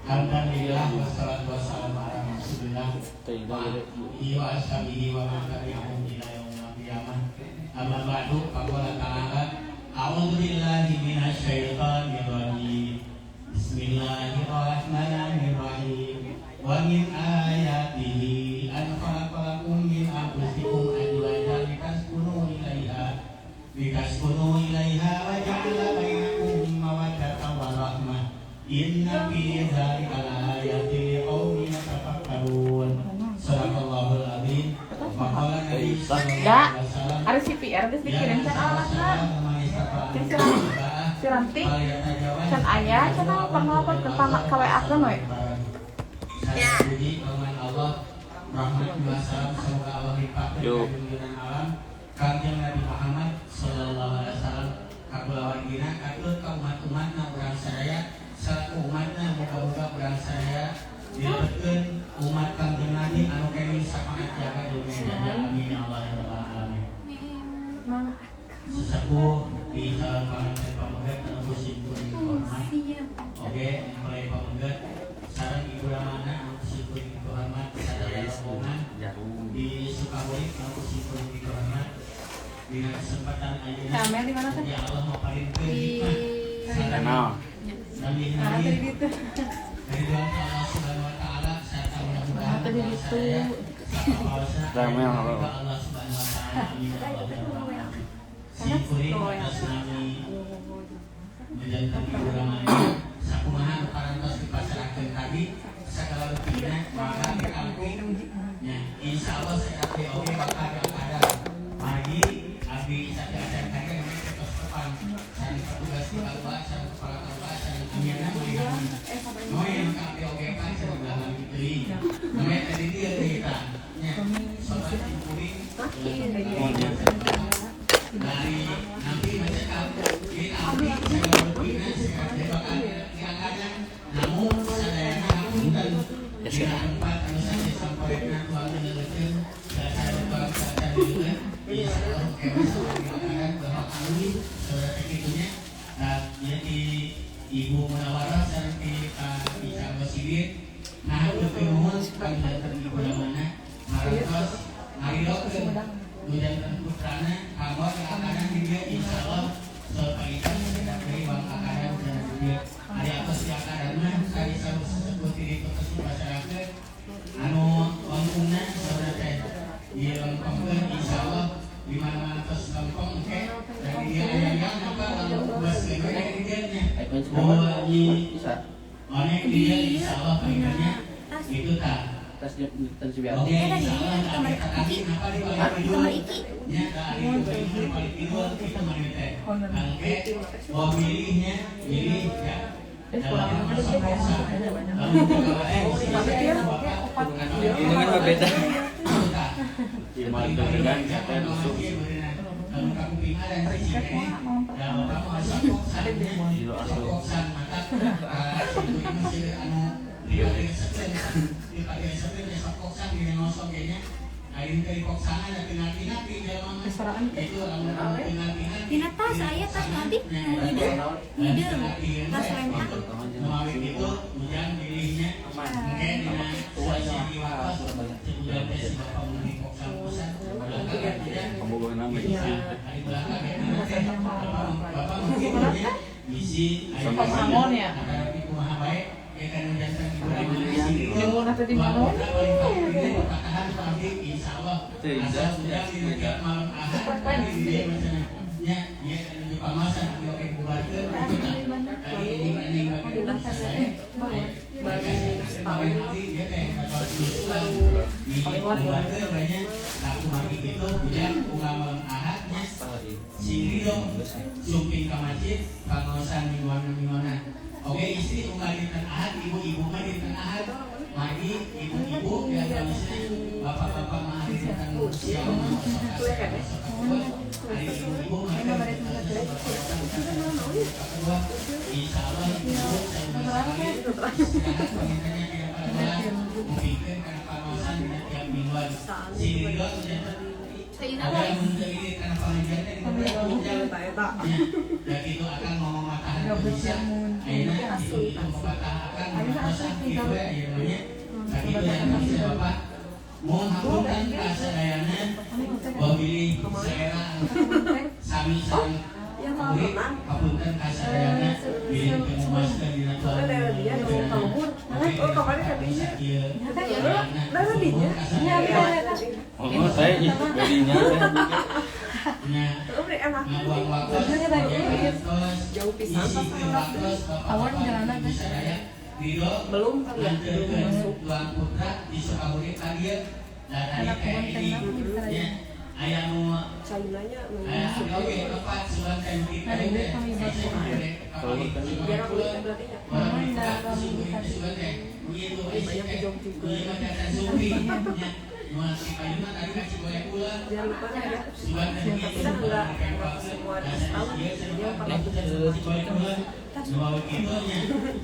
Alhamdulillah wassalatu wassalamu ala Rasulillah wa alihi wa ashabihi wa man tabi'ahum ila yaumil qiyamah. Amma ba'du, faqala ta'ala a'udzu billahi minasy syaithanir rajim. Bismillahirrahmanirrahim. Wa min ayatihi an khalaqakum min anfusikum azwajan litaskunu ilaiha wa ja'ala bainakum mawaddatan wa rahmah. Inna fi dzalika laayatin liqaumin yatafakkarun. Shadaqallahul adzim. Faqala Nabi sallallahu alaihi wasallam, ada CPR geus dikirim can alatna. Si Ranti can aya cenah panglapor ke KWA-keun we. Ya. Puji firman Allah, rahmat wa salam semoga Allah limpahkan junjungan alam Kanjeng Nabi Muhammad sallallahu alaihi wasallam kakulawan dina katut ka umat-umatna urang sadaya. Selaku umatnya moga-moga berang saya dilebetkeun umat Kanjeng Nabi anu kenging sapangat jaga dunia. Amin ya Allah ya rabbal alamin. Sesepuh di jalan panganten pamengget anu kusimpul hormat. Oke, mulai pamengget sareng ibu ramana anu kusimpul hormat sadaya rombongan di Sukabumi anu kusimpul hormat. Dina kesempatan ayeuna ya Allah maparinkeun hikmah. Nabi dari itu dari doa Allah Subhanahu wa taala serta mudah-mudahan dari itu ramai Allah Subhanahu wa taala si kuring atas nami menjadikan hiburan sakumaha parantos dipasarahkeun tadi segala rutina maka diampi nya insyaallah saya oge bakal ada mari abdi sadaya kage terus depan saya petugas di Kalwa saya kepala Kalwa Amina yang kami ogekan semoga dibeli. Namanya tadi dia cerita. Sobat kuring dari nanti macam ini abdi saya berbina saya bakal diangkatnya. Namun sadayana hapunten di tempat anu saya sampaikan keluarga ngeleukeun saya bakal dilihat. Insyaallah kemas diangkat bahwa kami saudara kitunya jadi Ibu Munawarah sareng Pak Bisa Basidir nah nuhun panjenengan ibu mana marantos ngaridokeun nu janten putrana kanggo akadan di dieu insyaallah sapagitan sekedar deui bang akadan dan dieu ari atos di akadan mah kali sareng sesepuh ti diputus masyarakat anu wangungna saudara teh ieu lengkongkeun insyaallah di mana-mana tos lengkong oke dari dia aya apa anu bas geus dari dia nya bahwa di mana dia insyaallah pengennya itu tak tas biasa. Oke, insyaallah kami apa di balik tidur nya dari itu balik tidur kita mari teh. Oke, mau milihnya pilih ya. Dalam masa biasa. Lalu dengan beda. Di mana dengan kata masuk kalau kamu pindah dan sini dalam kamu masuk koksan maka itu masih anu dia dipakai seperti besok koksan di ngosong kayaknya air dari koksan ada tinggal di dalam itu tinggal tas saya tas nanti ide tas lempar melalui itu hujan dirinya mungkin dengan suasana waktu sudah besi bapak mengenai koksan kosan kamu boleh namanya bapak mungkin misi Sampai sangon ya. Jempol nanti di mana? Insyaallah asal sudah tidak malam ahad nya ya di pamasan di oke bubarkeun tadi ini si Ridho sumping ke masjid pangosan mingguan. Oke, istri unggal di Ahad, ibu-ibu mah di Ahad. Mari ibu-ibu yang kamisnya bapak-bapak mah di siang hari ibu-ibu mereka kedua insya Allah ibu mungkin karena pengawasan tiap mingguan si Ridho ada yang menjadi karena pengajiannya ya itu akan ngomong matahari bisa akhirnya itu membatahkan pengawasan gitu ya namanya nah itu yang bisa bapak mau hampurkan kasadayana wabili selera sami sang murid hampurkan kasadayana bilin kemumaskan di natural Oh, saya jadinya buang waktu jauh pisang Awan jalanan Ridho belum masuk Tuan Putra di Sukabumi tadi ya dan hari kayak ini ayah mau ayah oke tempat suan kayak kita ini kalau begitu masih kayu mah tadi kasih goyang pula jangan lupa ya suan dan kita enggak semua dia pernah Nuwawit itu nya,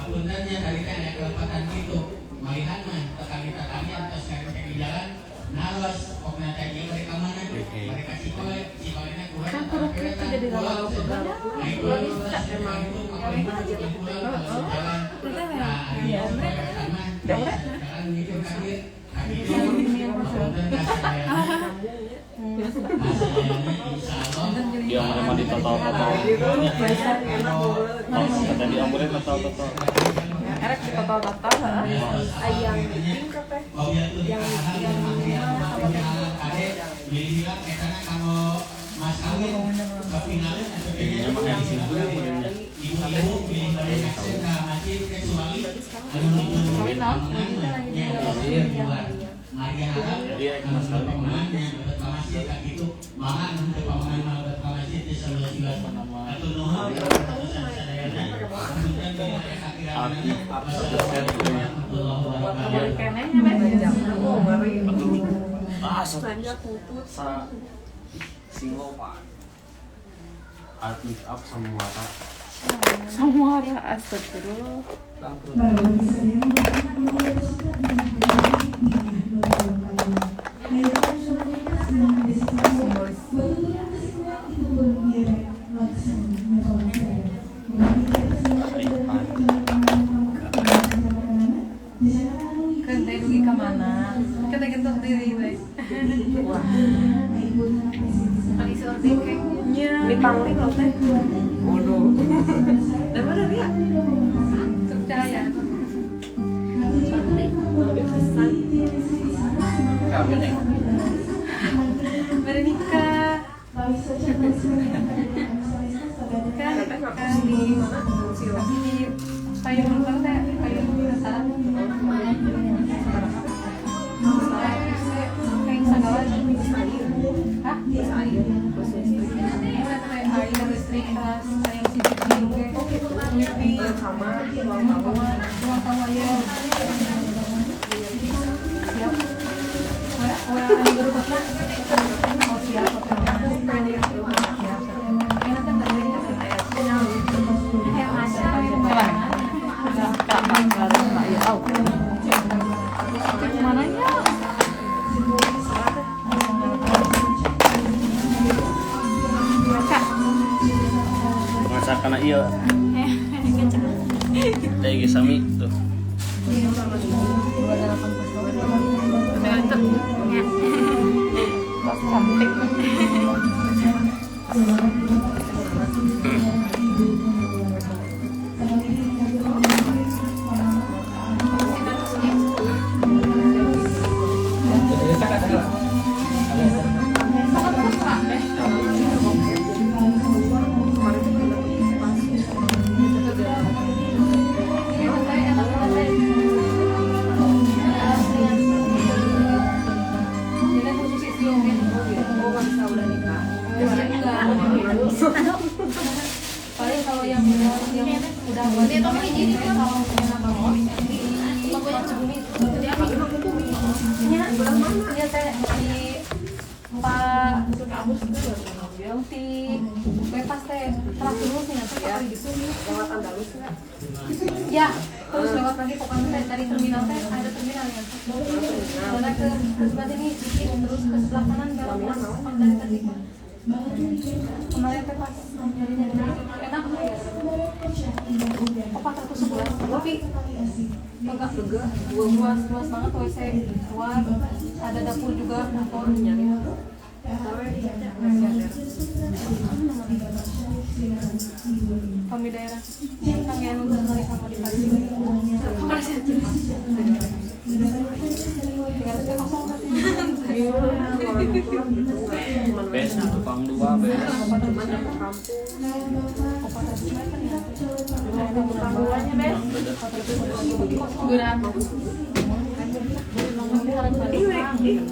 apuntennya dari kan ada kelepatan gitu. Malihan mah tekan kita tanya terus kayak di jalan. Nalos pokoknya tanya mereka mana? Mereka cikoynya kurang. Kan kurang itu jadi lama pegang. Emang jalan. Iya. Jalan gitu kan dia. dia mana di total kata di ambulan total Erek di total Ayang tingkat teh yang Mas kawin kepinalin atau kayaknya makanya di sini ibu-ibu pilih dari aksi ke masjid kecuali Maria harap mas pemenangnya ke masjid kan gitu makan ke pemenang ke masjid di sebelah juga atau nuhun sadayana kemudian banyak puput Singopa up semua semua astagfirullah. Kan teh dugi ka mana? Kita gentot diri we. Wah. Paling sorting kayaknya. di pangling loh teh bodoh dan mana dia Percaya. Bernikah. Kan di payung apa teh? Payung besar. Kayak segala hah? Air listrik keras, kayak wifi, sama ruang tamu ya. Siap. Yang baru kota. Oh siap. Mana ya? masakan iya kayak sami tuh Cantik. oh nggak bisa udah nikah Paling kalau yang udah buat dia tapi ini kalau enak banget pokoknya sebumi dia dia teh di Pak yang di bebas teh telah lulus nih nanti kali gitu lewat Andalus nggak ya terus lewat lagi pokoknya dari terminal teh ada terminal ya karena ke sebelah sini terus ke sebelah kanan belok dari tadi kemarin teh pas enak opak 111 tapi agak lega luas banget WC luar ada dapur juga dapur nyari kami daerah kami anu dari sama di Paris Bes, tukang dua bes.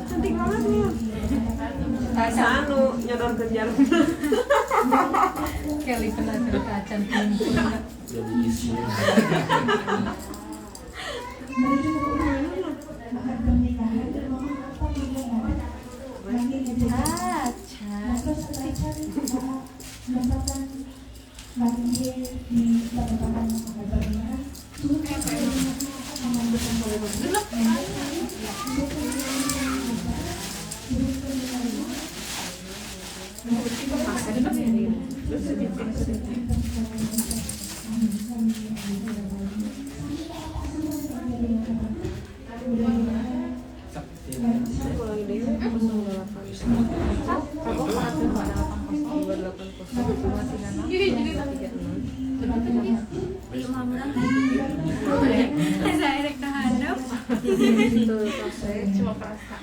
cantik banget nih anu nyodor ke jarum. Kelly pernah cerita cantik Jadi isi. Saya rek tahanap. cuma perasaan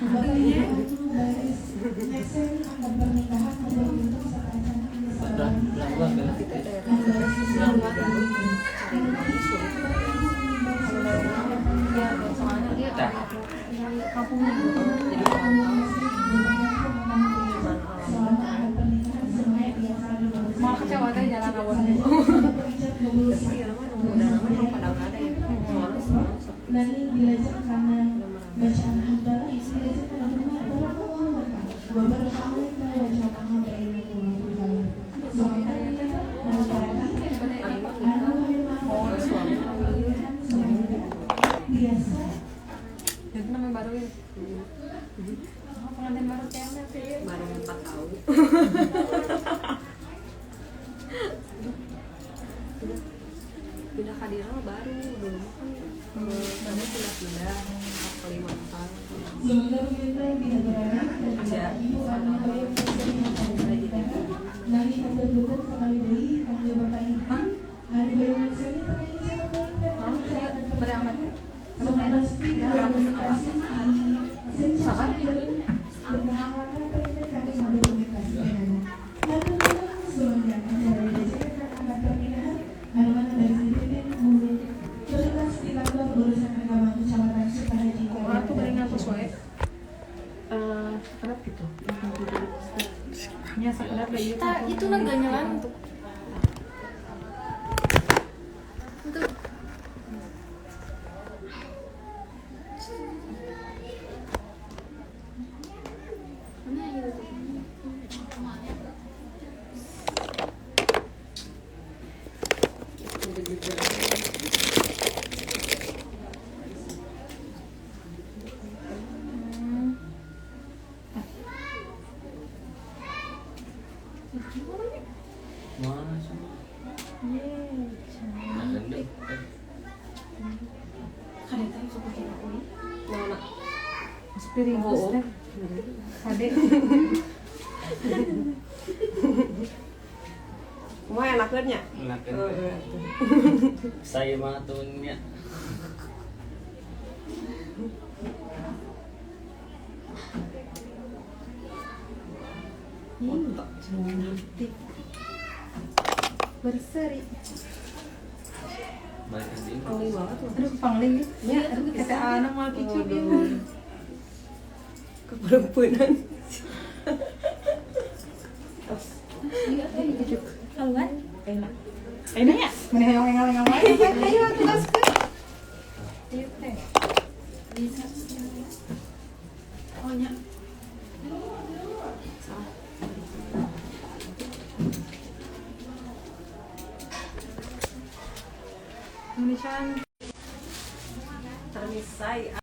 soalnya dia kampungnya jadi malah kecewa deh jalan awalnya Nani belajar karena bacaan hamba istilah biasa. Itu namanya baru ya. Pengantin baru kayaknya sih. Baru 4 tahun. Pindah ke Dira baru dulu kan baru pindah ke Kalimantan. Semoga kita tidak berani dan nanti betul-betul sekali dari kami bertanya hari baru sini Beramat. Itu nggak nyaman untuk Spiritus deh. Adek. Mau enaknya? Enakan. Saya mah tuhnya. Cantik. Berseri. Baik di sini. Wangi banget loh. Aduh, pangling ya. Aduh, kata anak mal kicau dia. Keperempuanan. Keluar. Ini ya? Mana yang lengal-lengal wae? Ayo tugaskeun. Ayo teh. Bisa. Oh nya. Indonesia Termisai